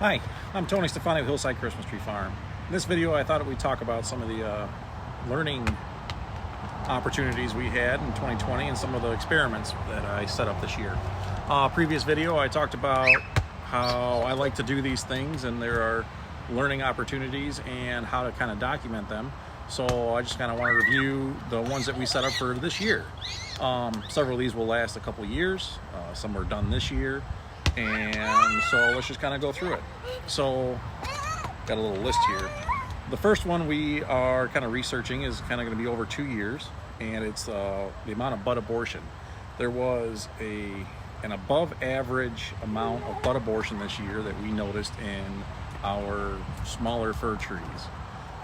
Hi, I'm Tony Stefani with Hillside Christmas Tree Farm. In this video, I thought we'd talk about some of the learning opportunities we had in 2020 and some of the experiments that I set up this year. Previous video, I talked about how I like to do these things and there are learning opportunities and how to kind of document them. So I just kind of want to review the ones that we set up for this year. Several of these will last a couple years. Some were done this year. And so let's just kind of go through it. So got a little list here. The first one we are kind of researching is kind of going to be over 2 years, and it's the amount of bud abortion. There was an above average amount of bud abortion this year that we noticed in our smaller fir trees.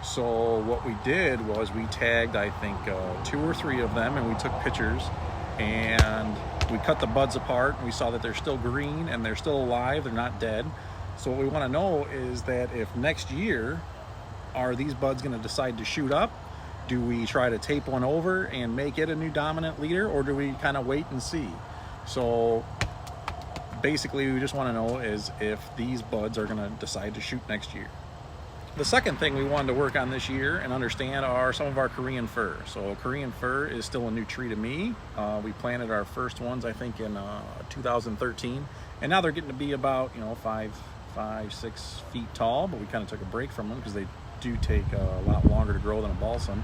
So what we did was we tagged, I think, 2 or 3 of them, and we took pictures and we cut the buds apart. We saw that they're still green and they're still alive, they're not dead. So what we want to know is that if next year, are these buds going to decide to shoot up? Do we try to tape one over and make it a new dominant leader, or do we kind of wait and see? So basically we just want to know is if these buds are going to decide to shoot next year. The second thing we wanted to work on this year and understand are some of our Korean fir. So Korean fir is still a new tree to me. We planted our first ones, I think, in 2013, and now they're getting to be about 5-6 feet tall. But we kind of took a break from them because they do take a lot longer to grow than a balsam.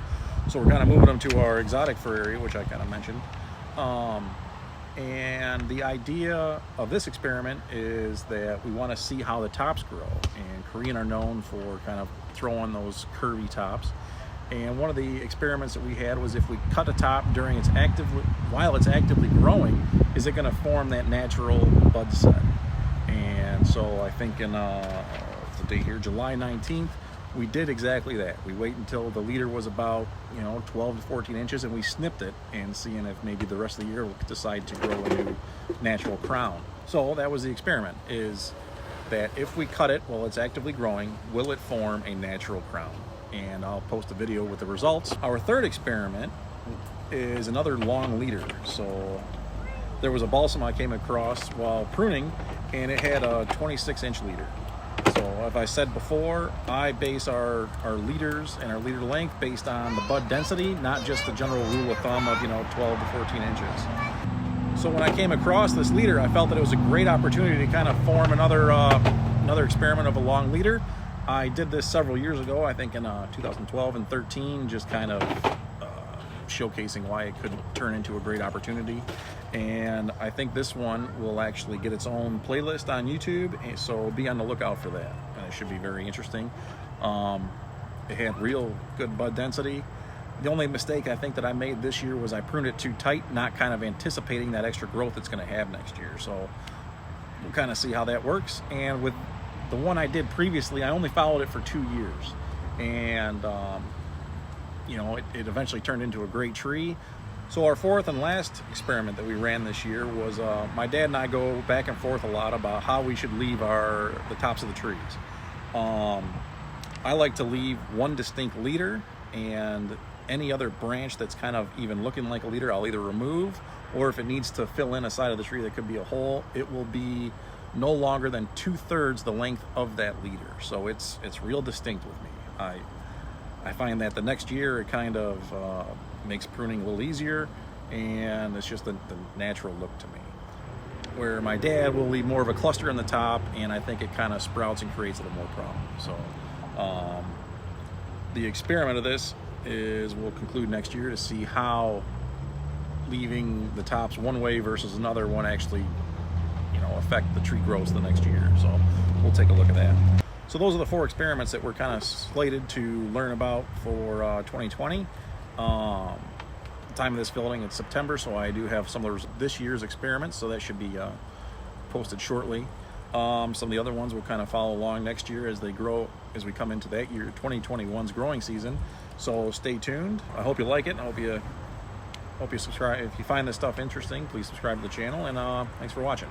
So we're kind of moving them to our exotic fir area, which I kind of mentioned. And the idea of this experiment is that we want to see how the tops grow. And Korean are known for kind of throwing those curvy tops. And one of the experiments that we had was if we cut a top during while it's actively growing, is it going to form that natural bud set? And so I think in the date here, July 19th, we did exactly that. We wait until the leader was about 12 to 14 inches, and we snipped it and seeing if maybe the rest of the year we'll decide to grow a new natural crown. So that was the experiment, is that if we cut it while it's actively growing, will it form a natural crown? And I'll post a video with the results. Our third experiment is another long leader. So there was a balsam I came across while pruning, and it had a 26-inch leader. So as I said before, I base our leaders and our leader length based on the bud density, not just the general rule of thumb of 12 to 14 inches. So when I came across this leader, I felt that it was a great opportunity to kind of form another experiment of a long leader. I did this several years ago, I think in 2012 and 13, just kind of showcasing why it could turn into a great opportunity. And I think this one will actually get its own playlist on YouTube, so be on the lookout for that. It should be very interesting. It had real good bud density. The only mistake I think that I made this year was I pruned it too tight, not kind of anticipating that extra growth it's going to have next year. So we'll kind of see how that works. And with the one I did previously, I only followed it for 2 years, and it eventually turned into a great tree. So our fourth and last experiment that we ran this year was my dad and I go back and forth a lot about how we should leave the tops of the trees. I like to leave one distinct leader, and any other branch that's kind of even looking like a leader I'll either remove, or if it needs to fill in a side of the tree that could be a hole, it will be no longer than 2/3 the length of that leader. So it's real distinct with me. I find that the next year it kind of makes pruning a little easier, and it's just the natural look to me. Where my dad will leave more of a cluster in the top, and I think it kind of sprouts and creates a little more problems. So the experiment of this we'll conclude next year to see how leaving the tops one way versus another one actually affect the tree growth the next year. So we'll take a look at that. So those are the 4 experiments that we're kind of slated to learn about for 2020. The time of this filming, it's September, so I do have some of this year's experiments, so that should be posted shortly. Some of the other ones will kind of follow along next year as they grow, as we come into that year, 2021's growing season. So stay tuned. I hope you like it, and I hope you subscribe. If you find this stuff interesting, please subscribe to the channel, and thanks for watching.